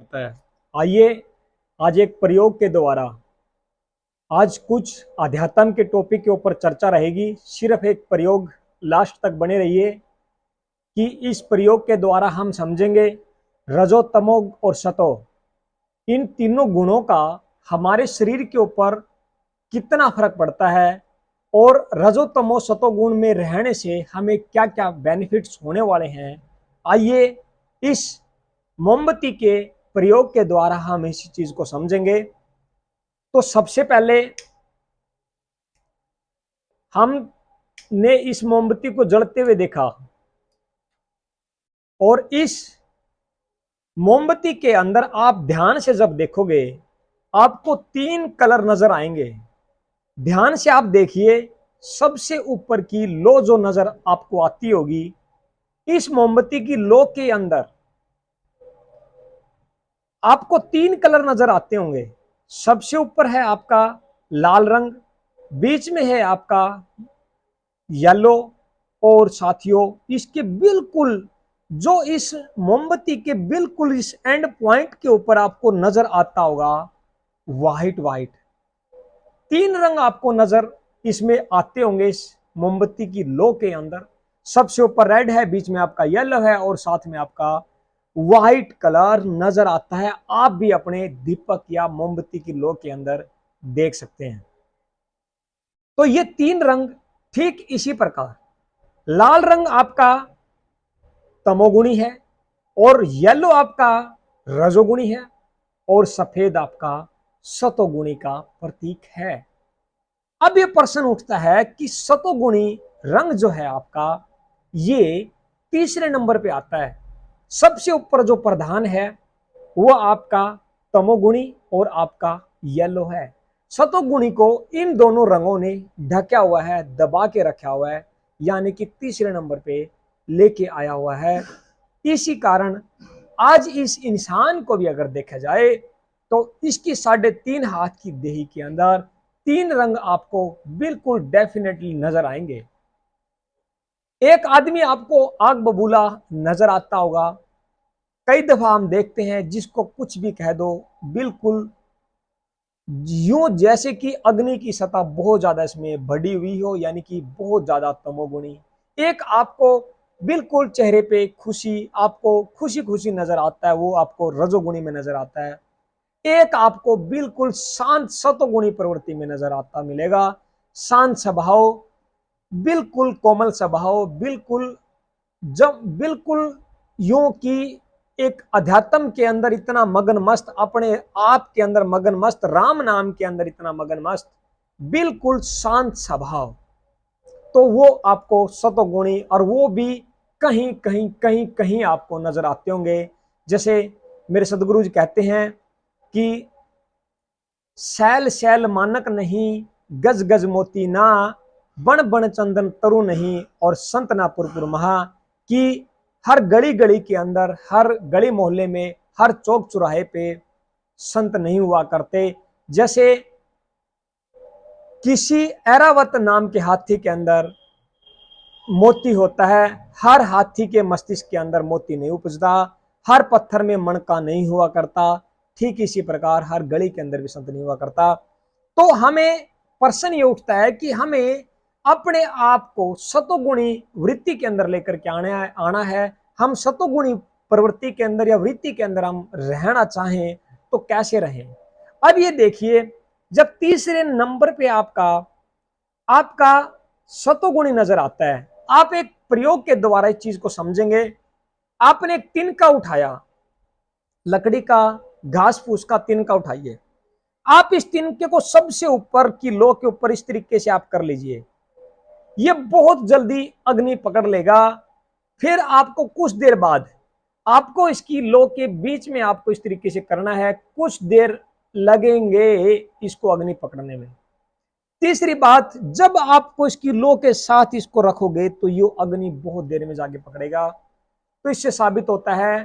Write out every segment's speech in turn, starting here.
लगता है। आइए आज एक प्रयोग के द्वारा, आज कुछ अध्यात्म के टॉपिक के ऊपर चर्चा रहेगी। सिर्फ एक प्रयोग, लास्ट तक बने रहिए कि इस प्रयोग के द्वारा हम समझेंगे रजो तमो और सतो, इन तीनों गुणों का हमारे शरीर के ऊपर कितना फर्क पड़ता है और रजो तमो सतो गुण में रहने से हमें क्या क्या बेनिफिट्स होने वाले हैं। आइए इस मोमबत्ती के प्रयोग के द्वारा हम इस चीज को समझेंगे। तो सबसे पहले हमने इस मोमबत्ती को जलते हुए देखा और इस मोमबत्ती के अंदर आप ध्यान से जब देखोगे आपको 3 कलर नजर आएंगे। ध्यान से आप देखिए, सबसे ऊपर की लो जो नजर आपको आती होगी, इस मोमबत्ती की लो के अंदर आपको 3 कलर नजर आते होंगे। सबसे ऊपर है आपका लाल रंग, बीच में है आपका येलो, और साथियों इसके बिल्कुल जो इस मोमबत्ती के बिल्कुल इस एंड पॉइंट के ऊपर आपको नजर आता होगा व्हाइट व्हाइट 3 रंग आपको नजर इसमें आते होंगे। इस मोमबत्ती की लो के अंदर सबसे ऊपर रेड है, बीच में आपका येलो है और साथ में आपका व्हाइट कलर नजर आता है। आप भी अपने दीपक या मोमबत्ती की लो के अंदर देख सकते हैं। तो ये 3 रंग ठीक इसी प्रकार, लाल रंग आपका तमोगुणी है और येलो आपका रजोगुणी है और सफेद आपका सतोगुणी का प्रतीक है। अब ये प्रश्न उठता है कि सतोगुणी रंग जो है आपका, ये तीसरे नंबर पे आता है। सबसे ऊपर जो प्रधान है वो आपका तमोगुणी और आपका येलो है। सतोगुणी को इन दोनों रंगों ने ढका हुआ है, दबा के रखा हुआ है, यानी कि तीसरे नंबर पे लेके आया हुआ है। इसी कारण आज इस इंसान को भी अगर देखा जाए तो इसकी 3.5 हाथ की देही के अंदर 3 रंग आपको बिल्कुल डेफिनेटली नजर आएंगे। एक आदमी आपको आग बबूला नजर आता होगा। कई दफा हम देखते हैं जिसको कुछ भी कह दो, बिल्कुल यूं जैसे कि अग्नि की सतह बहुत ज्यादा इसमें बढ़ी हुई हो, यानी कि बहुत ज्यादा तमोगुणी। एक आपको बिल्कुल चेहरे पे खुशी, आपको खुशी खुशी नजर आता है, वो आपको रजोगुणी में नजर आता है। एक आपको बिल्कुल शांत सतोगुणी प्रवृत्ति में नजर आता मिलेगा। शांत स्वभाव, बिल्कुल कोमल स्वभाव, बिल्कुल जब बिल्कुल यूं कि एक अध्यात्म के अंदर इतना मगन मस्त, अपने आप के अंदर मगन मस्त, राम नाम के अंदर इतना मगन मस्त, बिल्कुल शांत स्वभाव। तो वो आपको सतोगुणी, और वो भी कहीं कहीं कहीं कहीं आपको नजर आते होंगे। जैसे मेरे सदगुरु जी कहते हैं कि शैल शैल मानक नहीं, गज गज मोती ना, बण बण चंदन तरु नहीं, और संत ना पुरपुर महा। कि हर गली गली के अंदर, हर गली मोहल्ले में, हर चौक चौराहे पे संत नहीं हुआ करते। जैसे किसी ऐरावत नाम के हाथी के अंदर मोती होता है, हर हाथी के मस्तिष्क के अंदर मोती नहीं उपजता, हर पत्थर में मणका नहीं हुआ करता, ठीक इसी प्रकार हर गली के अंदर भी संत नहीं हुआ करता। तो हमें प्रश्न ये उठता है कि हमें अपने आप को सतोगुणी वृत्ति के अंदर लेकर के आना है। हम सतोगुणी प्रवृत्ति के अंदर या वृत्ति के अंदर हम रहना चाहें तो कैसे रहें। अब ये देखिए, जब तीसरे नंबर पे आपका आपका सतोगुणी नजर आता है, आप एक प्रयोग के द्वारा इस चीज को समझेंगे। आपने एक तिनका उठाया, लकड़ी का, घास फूस का तिनका उठाइए। आप इस तिनके को सबसे ऊपर की लो के ऊपर इस तरीके से आप कर लीजिए, ये बहुत जल्दी अग्नि पकड़ लेगा। फिर आपको कुछ देर बाद आपको इसकी लो के बीच में आपको इस तरीके से करना है, कुछ देर लगेंगे इसको अग्नि पकड़ने में। तीसरी बात, जब आपको इसकी लो के साथ इसको रखोगे तो ये अग्नि बहुत देर में जाके पकड़ेगा। तो इससे साबित होता है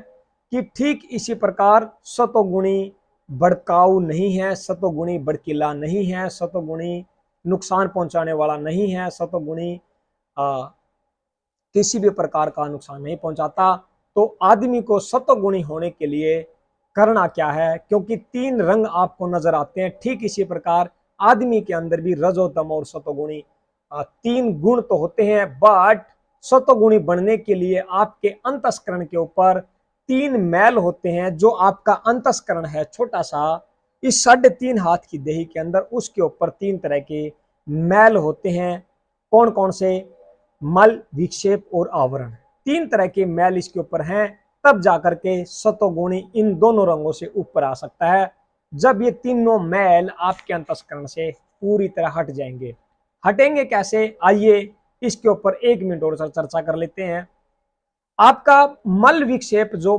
कि ठीक इसी प्रकार सतोगुणी भड़काऊ नहीं है, सतोगुणी भड़कीला नहीं है, सतोगुणी नुकसान पहुंचाने वाला नहीं है, सतोगुणी किसी भी प्रकार का नुकसान नहीं पहुंचाता। तो आदमी को सतोगुणी होने के लिए करना क्या है, क्योंकि तीन रंग आपको नजर आते हैं। ठीक इसी प्रकार आदमी के अंदर भी रजोतम और सतोगुणी तीन गुण तो होते हैं, बट सतोगुणी बनने के लिए आपके अंतस्करण के ऊपर तीन मैल होते हैं। जो आपका अंतस्करण है छोटा सा, इस 3.5 हाथ की देही के अंदर, उसके ऊपर तीन तरह के मैल होते हैं। कौन कौन से? मल, विक्षेप और आवरण। तीन तरह के मैल इसके ऊपर हैं, तब जाकर के सतोगुणी इन दोनों रंगों से ऊपर आ सकता है। जब ये तीनों मैल आपके अंतस्करण से पूरी तरह हट जाएंगे। हटेंगे कैसे? आइए इसके ऊपर 1 मिनट और चर्चा कर लेते हैं। आपका मल विक्षेप, जो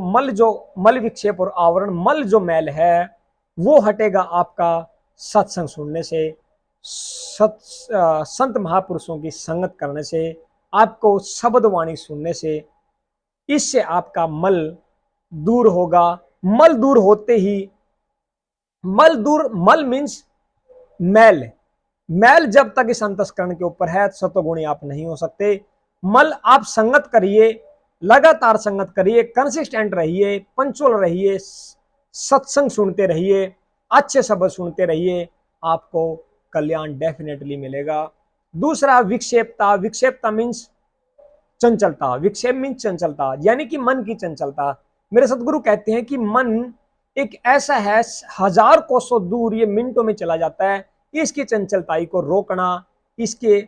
मल विक्षेप और आवरण, मल जो मैल है वो हटेगा आपका सत्संग सुनने से, संत महापुरुषों की संगत करने से, आपको शब्द वाणी सुनने से। इससे आपका मल दूर होगा। मल दूर होते ही, मल मीन्स मैल। मैल जब तक इस अंतस्करण के ऊपर है, सतोगुणी आप नहीं हो सकते। मल आप संगत करिए, लगातार संगत करिए, कंसिस्टेंट रहिए, पंचुअल रहिए, सत्संग सुनते रहिए, अच्छे शब्द सुनते रहिए, आपको कल्याण डेफिनेटली मिलेगा। दूसरा विक्षेपता। विक्षेपता मीन्स चंचलता। विक्षेप मीन्स चंचलता, यानी कि मन की चंचलता। मेरे सदगुरु कहते हैं कि मन एक ऐसा है, हजार कोसों दूर ये मिनटों में चला जाता है। इसकी चंचलताई को रोकना, इसके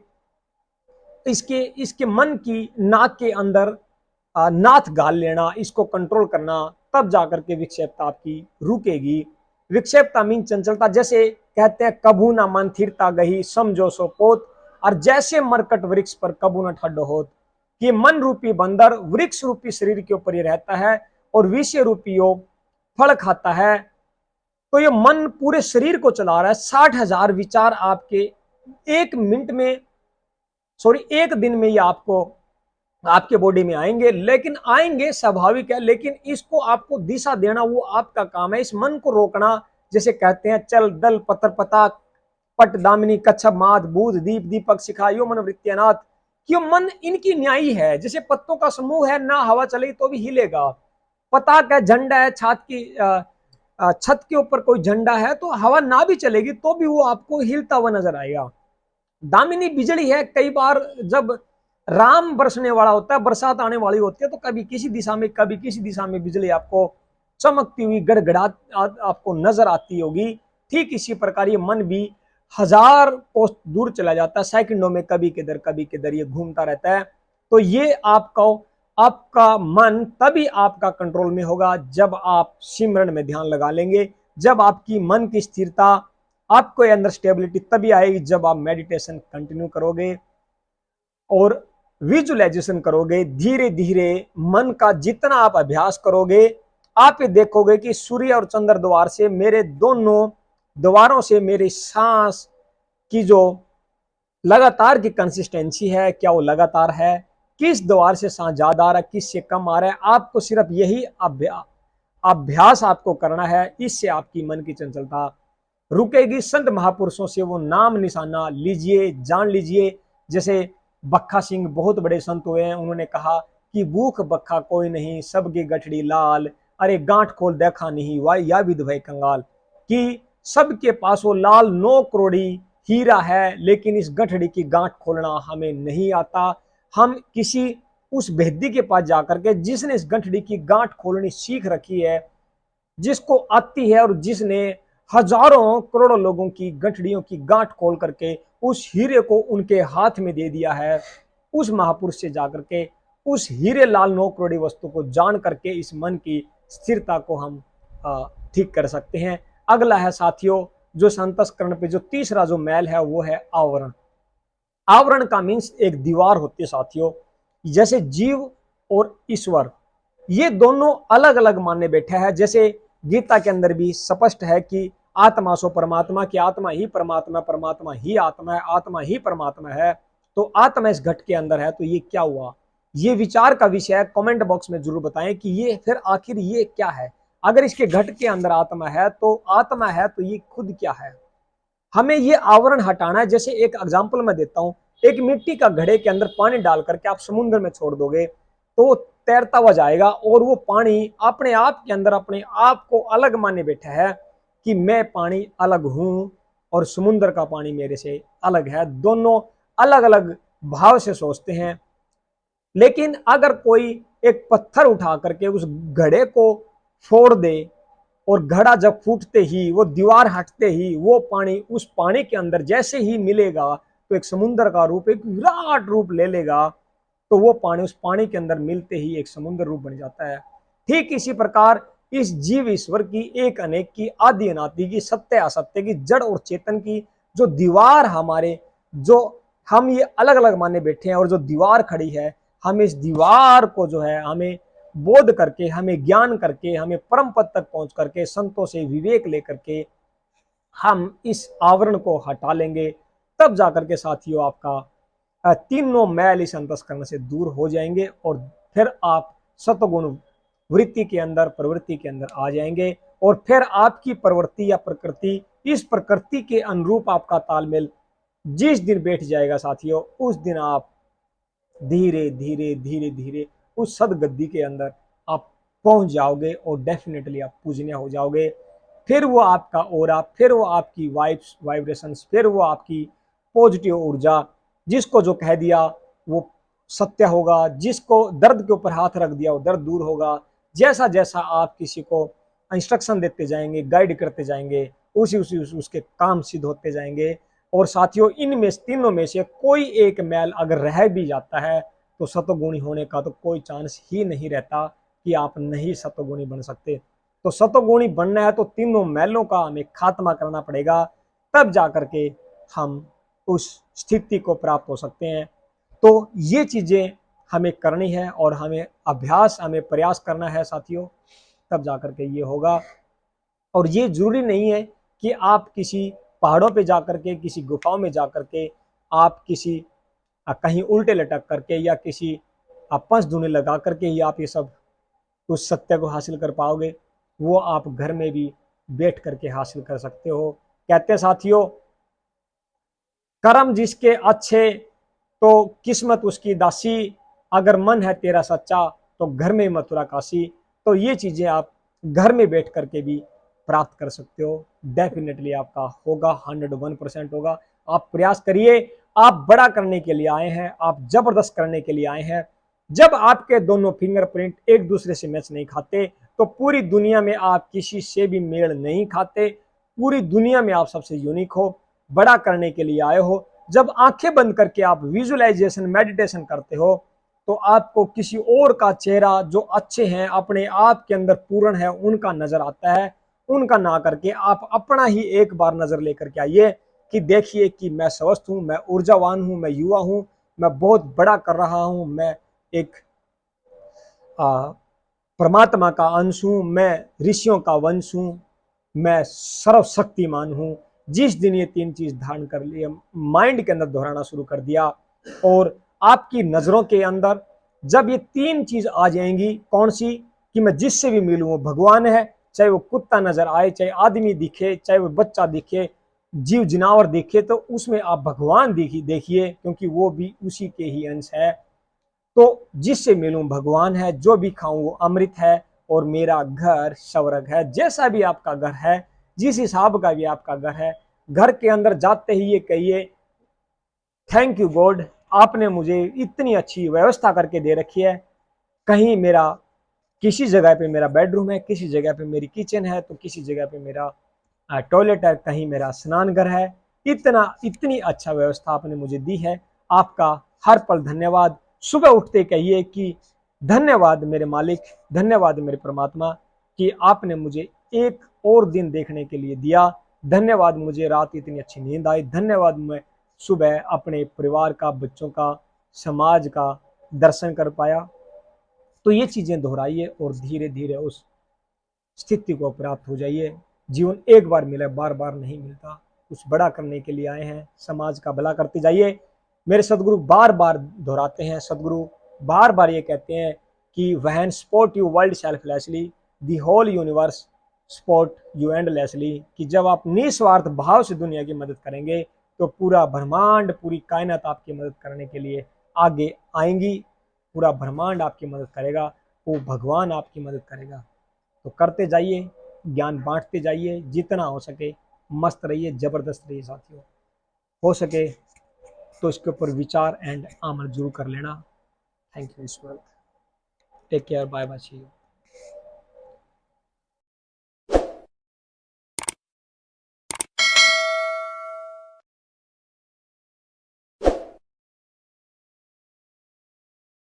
इसके इसके मन की नाक के अंदर नाथ गाल लेना, इसको कंट्रोल करना, तब जाकर के विक्षेपता आपकी रुकेगी। विक्षेपता मीन चंचलता। जैसे कहते हैं कभू ना मन थिरता गही समझो सो पोत, और जैसे मरकट वृक्ष पर कभू न ठड्ड होत। ये मन रूपी बंदर वृक्ष रूपी शरीर के ऊपर ही रहता है और विषय रूपी योग फल खाता है। तो ये मन पूरे शरीर को चला रहा है। 60,000 विचार आपके एक मिनट में, सॉरी एक दिन में, ये आपको आपके बॉडी में आएंगे। लेकिन आएंगे, स्वाभाविक है, लेकिन इसको आपको दिशा देना वो आपका काम है। इस मन को रोकना। जैसे कहते हैं चल दल पतर पताक पट दामिनी कच्छप माद बूध दीप दीपक शिखा यो मन वृत्त्यनाथ। क्यों? मन इनकी न्यायी है। जैसे पत्तों का समूह है, ना हवा चलेगी तो भी हिलेगा। पताक है, झंडा है, छत के ऊपर कोई झंडा है, तो हवा ना भी चलेगी तो भी वो आपको हिलता हुआ नजर आएगा। दामिनी बिजली है। कई बार जब राम बरसने वाला होता है, बरसात आने वाली होती है, तो कभी किसी दिशा में, कभी किसी दिशा में बिजली आपको चमकती हुई गड़गड़ा आपको नजर आती होगी। ठीक इसी प्रकार ये मन भी हजार कोस दूर चला जाता है, सेकंडों में कभी किधर कभी किधर ये घूमता रहता है। तो ये आपका मन तभी आपका कंट्रोल में होगा जब आप सिमरन में ध्यान लगा लेंगे। जब आपकी मन की स्थिरता, आपको अंदर स्टेबिलिटी तभी आएगी जब आप मेडिटेशन कंटिन्यू करोगे और विजुअलाइजेशन करोगे। धीरे धीरे मन का जितना आप अभ्यास करोगे, आप ये देखोगे कि सूर्य और चंद्र द्वार से, मेरे दोनों द्वारों से मेरी सांस की जो लगातार की कंसिस्टेंसी है, क्या वो लगातार है? किस द्वार से सांस ज्यादा आ रहा है, किस से कम आ रहा है? आपको सिर्फ यही अभ्यास आपको करना है। इससे आपकी मन की चंचलता रुकेगी। संत महापुरुषों से वो नाम निशाना लीजिए, जान लीजिए। जैसे बक्खा सिंह बहुत बड़े संत हुए हैं, उन्होंने कहा कि भूख बक्खा कोई नहीं, सबकी गठड़ी लाल, अरे गांठ खोल देखा नहीं वाई या विध भय कंगाल। कि सबके पास वो लाल 9 करोड़ी हीरा है, लेकिन इस गठड़ी की गांठ खोलना हमें नहीं आता। हम किसी उस भेदी के पास जाकर के, जिसने इस गठड़ी की गांठ खोलनी सीख रखी है, जिसको आती है, और जिसने हजारों करोड़ों लोगों की गठड़ियों की गांठ खोल करके उस हीरे को उनके हाथ में दे दिया है, उस महापुरुष से जाकर के उस हीरे लाल 9 करोड़ी वस्तु को जान करके इस मन की स्थिरता को हम ठीक कर सकते हैं। अगला है साथियों, जो संतस्करण पे जो तीसरा जो मैल है वो है आवरण। आवरण का मीन्स एक दीवार होती है साथियों। जैसे जीव और ईश्वर, ये दोनों अलग अलग मानने बैठा है। जैसे गीता के अंदर भी स्पष्ट है कि आत्मा सो परमात्मा, की आत्मा ही परमात्मा, परमात्मा ही आत्मा है, आत्मा ही परमात्मा है। तो आत्मा इस घट के अंदर है, तो ये क्या हुआ? ये विचार का विषय है। कमेंट बॉक्स में जरूर बताएं कि ये फिर आखिर ये क्या है। अगर इसके घट के अंदर आत्मा है तो ये खुद क्या है? हमें ये आवरण हटाना है। जैसे एक एग्जांपल मैं देता हूं, एक मिट्टी का घड़े के अंदर पानी डाल करके आप समुद्र में छोड़ दोगे तो तैरता हुआ जाएगा और वो पानी अपने आप के अंदर अपने आप को अलग माने बैठा है कि मैं पानी अलग हूं और समुद्र का पानी मेरे से अलग है। दोनों अलग अलग भाव से सोचते हैं। लेकिन अगर कोई एक पत्थर उठा करके उस घड़े को फोड़ दे और घड़ा जब फूटते ही वो दीवार हटते ही वो पानी उस पानी के अंदर जैसे ही मिलेगा तो एक समुद्र का रूप, एक विराट रूप ले लेगा। तो वो पानी उस पानी के अंदर मिलते ही एक समुद्र रूप बन जाता है। ठीक इसी प्रकार इस जीव ईश्वर की, एक अनेक की, आदि अनादि की, सत्य असत्य की, जड़ और चेतन की जो दीवार हमारे, जो हम ये अलग अलग माने बैठे हैं और जो दीवार खड़ी है, हम इस दीवार को जो है हमें बोध करके, हमें ज्ञान करके, हमें परम पद तक पहुंच करके, संतों से विवेक लेकर के हम इस आवरण को हटा लेंगे। तब जाकर के साथियों आपका तीनों मैल इस अंतस्करण से दूर हो जाएंगे और फिर आप सतगुण वृत्ति के अंदर, प्रवृत्ति के अंदर आ जाएंगे। और फिर आपकी प्रवृत्ति या प्रकृति, इस प्रकृति के अनुरूप आपका तालमेल जिस दिन बैठ जाएगा साथियों, उस दिन आप धीरे धीरे धीरे धीरे उस सदगद्दी के अंदर आप पहुंच जाओगे और डेफिनेटली आप पूजनीय हो जाओगे। फिर वो आपका ओरा, फिर वो आपकी वाइब्स, वाइब्रेशंस, फिर वो आपकी पॉजिटिव ऊर्जा, जिसको जो कह दिया वो सत्य होगा, जिसको दर्द के ऊपर हाथ रख दिया वो दर्द दूर होगा। जैसा जैसा आप किसी को इंस्ट्रक्शन देते जाएंगे, गाइड करते जाएंगे, उसी उसी उसके काम सिद्ध होते जाएंगे। और साथियों इनमें तीनों में से कोई एक मैल अगर रह भी जाता है तो सतोगुणी होने का तो कोई चांस ही नहीं रहता कि आप नहीं सतोगुणी बन सकते। तो सतोगुणी बनना है तो तीनों मैलों का हमें खात्मा करना पड़ेगा, तब जाकर के हम उस स्थिति को प्राप्त हो सकते हैं। तो ये चीजें हमें करनी है और हमें अभ्यास, हमें प्रयास करना है साथियों, तब जाकर के ये होगा। और ये जरूरी नहीं है कि आप किसी पहाड़ों पे जाकर के, किसी गुफाओं में जाकर के, आप किसी कहीं उल्टे लटक करके या किसी पंच धुने लगा करके ही आप ये सब उस सत्य को हासिल कर पाओगे। वो आप घर में भी बैठ करके हासिल कर सकते हो। कहते हैं साथियों, कर्म जिसके अच्छे तो किस्मत उसकी दासी, अगर मन है तेरा सच्चा तो घर में मथुरा काशी। तो ये चीजें आप घर में बैठ करके भी प्राप्त कर सकते हो। डेफिनेटली आपका होगा, 101% होगा। आप प्रयास करिए। आप बड़ा करने के लिए आए हैं, आप जबरदस्त करने के लिए आए हैं। जब आपके दोनों फिंगरप्रिंट एक दूसरे से मैच नहीं खाते तो पूरी दुनिया में आप किसी से भी मेल नहीं खाते। पूरी दुनिया में आप सबसे यूनिक हो, बड़ा करने के लिए आए हो। जब आंखें बंद करके आप विजुअलाइजेशन, मेडिटेशन करते हो तो आपको किसी और का चेहरा जो अच्छे हैं, अपने आप के अंदर पूर्ण है, उनका नजर आता है। उनका ना करके आप अपना ही एक बार नजर लेकर के आइए कि देखिए कि मैं स्वस्थ हूं, मैं ऊर्जावान हूं, मैं युवा हूं, मैं बहुत बड़ा कर रहा हूं, मैं एक परमात्मा का अंश हूं, मैं ऋषियों का वंश हूं, मैं सर्वशक्तिमान हूं। जिस दिन ये तीन चीज धारण कर लिए, माइंड के अंदर दोहराना शुरू कर दिया और आपकी नजरों के अंदर जब ये तीन चीज आ जाएंगी, कौन सी, कि मैं जिससे भी मिलूं वो भगवान है, चाहे वो कुत्ता नजर आए, चाहे आदमी दिखे, चाहे वो बच्चा दिखे, जीव जिनावर दिखे, तो उसमें आप भगवान देखिए, क्योंकि वो भी उसी के ही अंश है। तो जिससे मिलूं भगवान है, जो भी खाऊं वो अमृत है, और मेरा घर स्वर्ग है। जैसा भी आपका घर है, जिस हिसाब का भी आपका घर है, घर के अंदर जाते ही ये कहिए, थैंक यू गॉड, आपने मुझे इतनी अच्छी व्यवस्था करके दे रखी है। कहीं मेरा, किसी जगह पे मेरा बेडरूम है, किसी जगह पे मेरी किचन है, तो किसी जगह पे मेरा टॉयलेट है, कहीं मेरा स्नान घर है। इतनी अच्छा व्यवस्था आपने मुझे दी है। आपका हर पल धन्यवाद। सुबह उठते कहिए कि धन्यवाद मेरे मालिक, धन्यवाद मेरे परमात्मा कि आपने मुझे एक और दिन देखने के लिए दिया। धन्यवाद मुझे रात इतनी अच्छी नींद आई। धन्यवाद मैं सुबह अपने परिवार का, बच्चों का, समाज का दर्शन कर पाया। तो ये चीजें दोहराइए और धीरे धीरे उस स्थिति को प्राप्त हो जाइए। जीवन एक बार मिला, बार बार नहीं मिलता। कुछ बड़ा करने के लिए आए हैं, समाज का भला करते जाइए। मेरे सदगुरु बार बार दोहराते हैं, सदगुरु बार बार ये कहते हैं कि when support you world selflessly the whole universe support you endlessly, कि जब आप निस्वार्थ भाव से दुनिया की मदद करेंगे तो पूरा ब्रह्मांड, पूरी कायनात आपकी मदद करने के लिए आगे आएंगी। पूरा ब्रह्मांड आपकी मदद करेगा, वो भगवान आपकी मदद करेगा। तो करते जाइए, ज्ञान बांटते जाइए, जितना हो सके मस्त रहिए, जबरदस्त रहिए साथियों। हो सके तो इसके ऊपर विचार एंड अमल जरूर कर लेना। थैंक यू ईश्वर, take care, bye bye, see you.